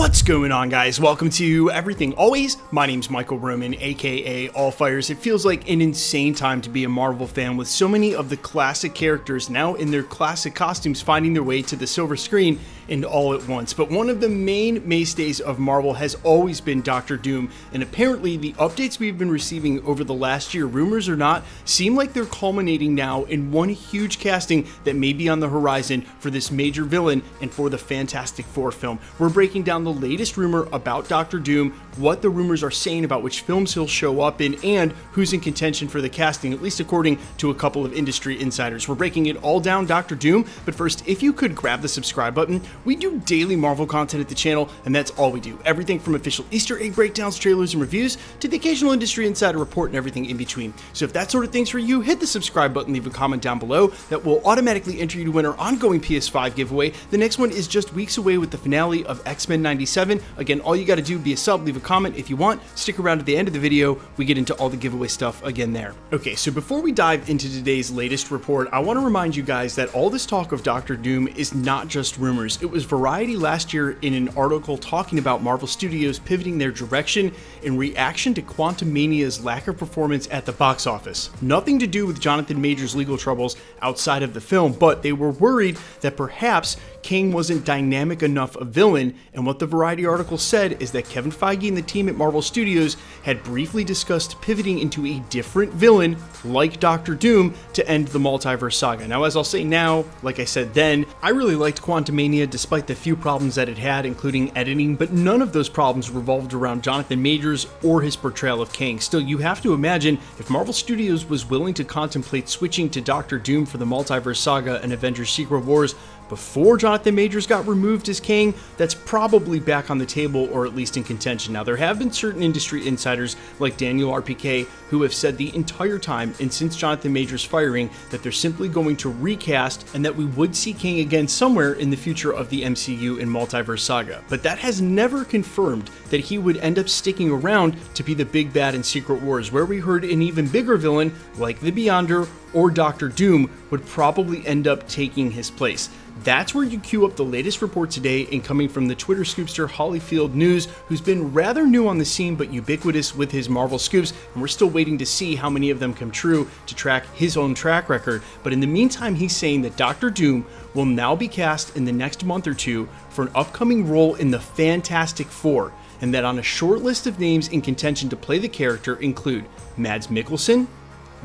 What's going on, guys? Welcome to Everything Always. My name's Michael Roman, aka Allfires. It feels like an insane time to be a Marvel fan with so many of the classic characters now in their classic costumes finding their way to the silver screen and all at once. But one of the main mainstays of Marvel has always been Doctor Doom, and apparently the updates we've been receiving over the last year, rumors or not, seem like they're culminating now in one huge casting that may be on the horizon for this major villain and for the Fantastic Four film. We're breaking down the latest rumor about Doctor Doom, what the rumors are saying about which films he'll show up in, and who's in contention for the casting, at least according to a couple of industry insiders. We're breaking it all down, Doctor Doom, but first, if you could grab the subscribe button. We do daily Marvel content at the channel, and that's all we do. Everything from official Easter egg breakdowns, trailers, and reviews, to the occasional industry insider report and everything in between. So if that sort of thing's for you, hit the subscribe button, leave a comment down below. That will automatically enter you to win our ongoing PS5 giveaway. The next one is just weeks away with the finale of X-Men 97. Again, all you gotta do, be a sub, leave a comment if you want, stick around to the end of the video, we get into all the giveaway stuff again there. Okay, so before we dive into today's latest report, I want to remind you guys that all this talk of Doctor Doom is not just rumors. It was Variety last year in an article talking about Marvel Studios pivoting their direction in reaction to Quantumania's lack of performance at the box office. Nothing to do with Jonathan Majors' legal troubles outside of the film, but they were worried that perhaps Kang wasn't dynamic enough a villain, and what the Variety article said is that Kevin Feige and the team at Marvel Studios had briefly discussed pivoting into a different villain, like Doctor Doom, to end the multiverse saga. Now, as I'll say now, like I said then, I really liked Quantumania despite the few problems that it had, including editing, but none of those problems revolved around Jonathan Majors or his portrayal of Kang. Still, you have to imagine, if Marvel Studios was willing to contemplate switching to Doctor Doom for the multiverse saga and Avengers Secret Wars before Jonathan Majors got removed as Kang, that's probably back on the table, or at least in contention. Now, there have been certain industry insiders like Daniel RPK who have said the entire time and since Jonathan Majors' firing that they're simply going to recast and that we would see Kang again somewhere in the future of the MCU and multiverse saga. But that has never confirmed that he would end up sticking around to be the big bad in Secret Wars, where we heard an even bigger villain like the Beyonder or Doctor Doom would probably end up taking his place. That's where you queue up the latest report today, and coming from the Twitter scoopster Hollyfield News, who's been rather new on the scene but ubiquitous with his Marvel scoops, and we're still waiting to see how many of them come true to track his own track record. But in the meantime, he's saying that Doctor Doom will now be cast in the next month or two for an upcoming role in the Fantastic Four, and that on a short list of names in contention to play the character include Mads Mikkelsen,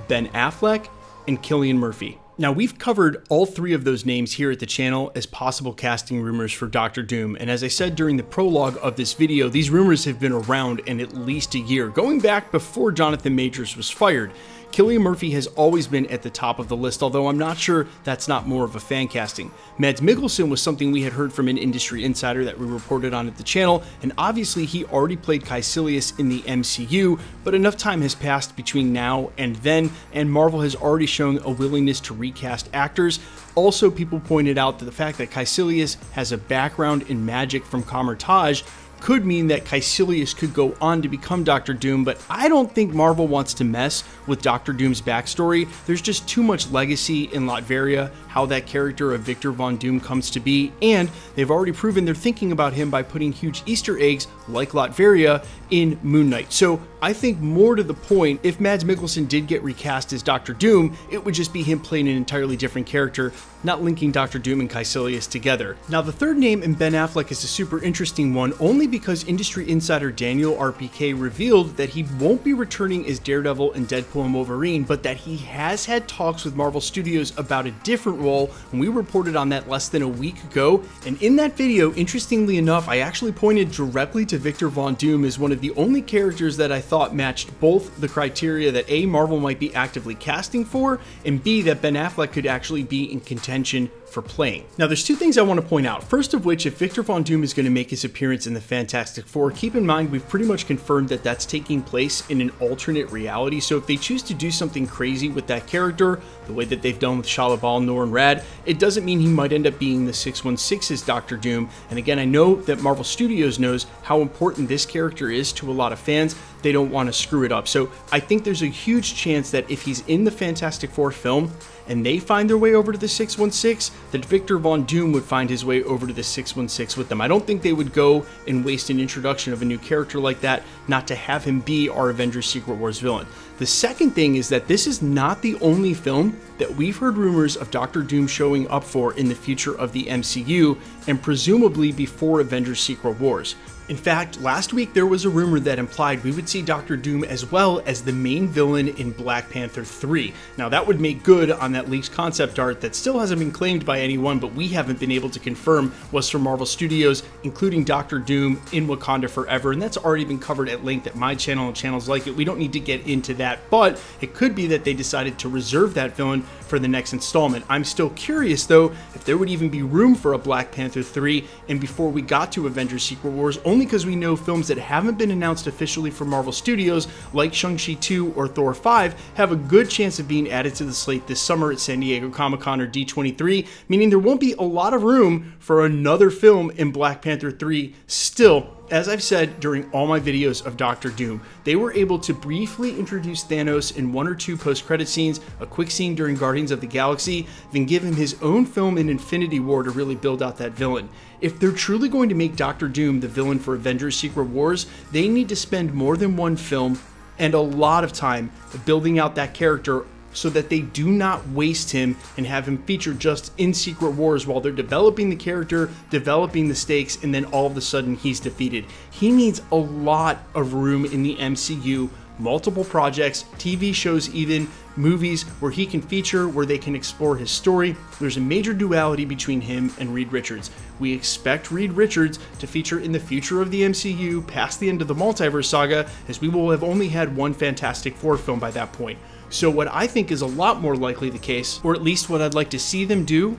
Ben Affleck, and Cillian Murphy. Now, we've covered all three of those names here at the channel as possible casting rumors for Doctor Doom, and as I said during the prologue of this video, these rumors have been around in at least a year, going back before Jonathan Majors was fired. Cillian Murphy has always been at the top of the list, although I'm not sure that's not more of a fan casting. Mads Mikkelsen was something we had heard from an industry insider that we reported on at the channel, and obviously he already played Caecilius in the MCU, but enough time has passed between now and then, and Marvel has already shown a willingness to recast actors. Also, people pointed out that the fact that Caecilius has a background in magic from Kamar-Taj could mean that Caecilius could go on to become Doctor Doom, but I don't think Marvel wants to mess with Doctor Doom's backstory. There's just too much legacy in Latveria, how that character of Victor Von Doom comes to be, and they've already proven they're thinking about him by putting huge Easter eggs like Latveria in Moon Knight. So I think more to the point, if Mads Mikkelsen did get recast as Doctor Doom, it would just be him playing an entirely different character, not linking Doctor Doom and Caecilius together. Now, the third name in Ben Affleck is a super interesting one, only because industry insider Daniel RPK revealed that he won't be returning as Daredevil in Deadpool and Wolverine, but that he has had talks with Marvel Studios about a different role, and we reported on that less than a week ago. And in that video, interestingly enough, I actually pointed directly to Victor Von Doom as one of the only characters that I thought matched both the criteria that A, Marvel might be actively casting for, and B, that Ben Affleck could actually be in contention for playing. Now, there's two things I want to point out. First of which, if Victor Von Doom is going to make his appearance in the Fantastic Four, keep in mind we've pretty much confirmed that that's taking place in an alternate reality. So if they choose to do something crazy with that character, the way that they've done with Shia LaBeouf, Nor, and Rad, it doesn't mean he might end up being the 616's Doctor Doom. And again, I know that Marvel Studios knows how important this character is to a lot of fans. They don't want to screw it up. So I think there's a huge chance that if he's in the Fantastic Four film, and they find their way over to the 616, that Victor Von Doom would find his way over to the 616 with them. I don't think they would go and waste an introduction of a new character like that not to have him be our Avengers Secret Wars villain. The second thing is that this is not the only film that we've heard rumors of Dr. Doom showing up for in the future of the MCU, and presumably before Avengers Secret Wars. In fact, last week there was a rumor that implied we would see Dr. Doom as well as the main villain in Black Panther 3. Now that would make good on that leaked concept art that still hasn't been claimed by anyone, but we haven't been able to confirm was from Marvel Studios, including Dr. Doom in Wakanda Forever, and that's already been covered at length at my channel and channels like it. We don't need to get into that, but it could be that they decided to reserve that villain for the next installment. I'm still curious though if there would even be room for a Black Panther 3 and before we got to Avengers Secret Wars, only because we know films that haven't been announced officially from Marvel Studios, like Shang-Chi 2 or Thor 5, have a good chance of being added to the slate this summer at San Diego Comic-Con or D23, meaning there won't be a lot of room for another film in Black Panther 3 still. As I've said during all my videos of Dr. Doom, they were able to briefly introduce Thanos in 1 or 2 post-credit scenes, a quick scene during Guardians of the Galaxy, then give him his own film in Infinity War to really build out that villain. If they're truly going to make Dr. Doom the villain for Avengers Secret Wars, they need to spend more than one film and a lot of time building out that character so that they do not waste him and have him featured just in Secret Wars while they're developing the character, developing the stakes, and then all of a sudden he's defeated. He needs a lot of room in the MCU, multiple projects, TV shows even, movies where he can feature, where they can explore his story. There's a major duality between him and Reed Richards. We expect Reed Richards to feature in the future of the MCU past the end of the multiverse saga, as we will have only had one Fantastic Four film by that point. So what I think is a lot more likely the case, or at least what I'd like to see them do,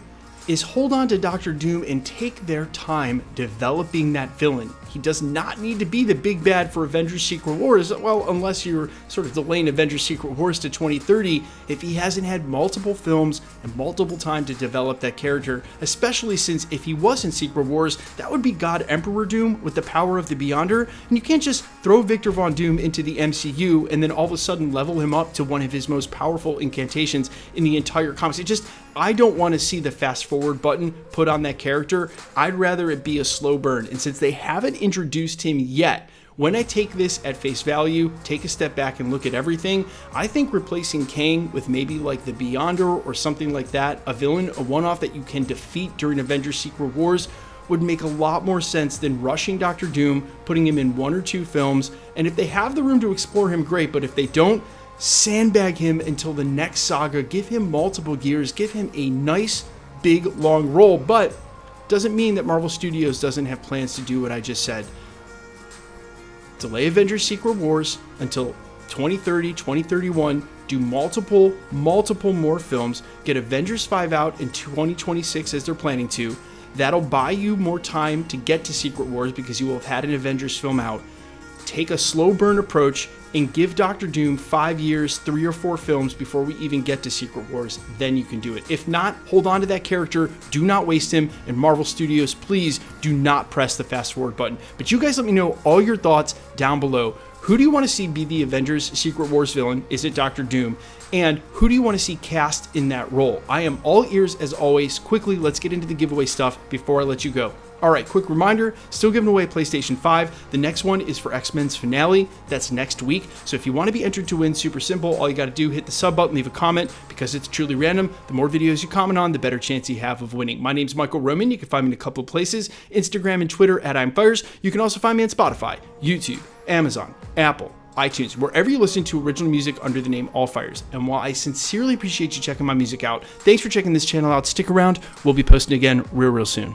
is hold on to Dr. Doom and take their time developing that villain. He does not need to be the big bad for Avengers Secret Wars, well, unless you're sort of delaying Avengers Secret Wars to 2030, if he hasn't had multiple films and multiple time to develop that character, especially since if he was in Secret Wars, that would be God Emperor Doom with the power of the Beyonder, and you can't just throw Victor Von Doom into the MCU and then all of a sudden level him up to one of his most powerful incantations in the entire comics. I don't want to see the fast forward button put on that character. I'd rather it be a slow burn, and since they haven't introduced him yet, when I take this at face value, take a step back and look at everything, I think replacing Kang with maybe like the Beyonder or something like that, a villain, a one-off that you can defeat during Avengers Secret Wars, would make a lot more sense than rushing Dr. Doom, putting him in 1 or 2 films, and if they have the room to explore him, great, but if they don't, sandbag him until the next saga, give him multiple gears, give him a nice, big, long role, but doesn't mean that Marvel Studios doesn't have plans to do what I just said. Delay Avengers Secret Wars until 2030, 2031, do multiple more films, get Avengers 5 out in 2026 as they're planning to. That'll buy you more time to get to Secret Wars because you will have had an Avengers film out. Take a slow burn approach and give Dr. Doom 5 years, 3 or 4 films before we even get to Secret Wars, then you can do it. If not, hold on to that character, do not waste him, and Marvel Studios, please do not press the fast forward button. But you guys let me know all your thoughts down below. Who do you want to see be the Avengers Secret Wars villain? Is it Dr. Doom? And who do you want to see cast in that role? I am all ears as always. Quickly, let's get into the giveaway stuff before I let you go. Alright, quick reminder, still giving away PlayStation 5. The next one is for X-Men's finale. That's next week. So if you want to be entered to win, super simple. All you got to do, hit the sub button, leave a comment, because it's truly random. The more videos you comment on, the better chance you have of winning. My name's Michael Roman. You can find me in a couple of places, Instagram and Twitter at I'mFires. You can also find me on Spotify, YouTube, Amazon, Apple, iTunes, wherever you listen to original music under the name All Fires. And while I sincerely appreciate you checking my music out, thanks for checking this channel out. Stick around. We'll be posting again real soon.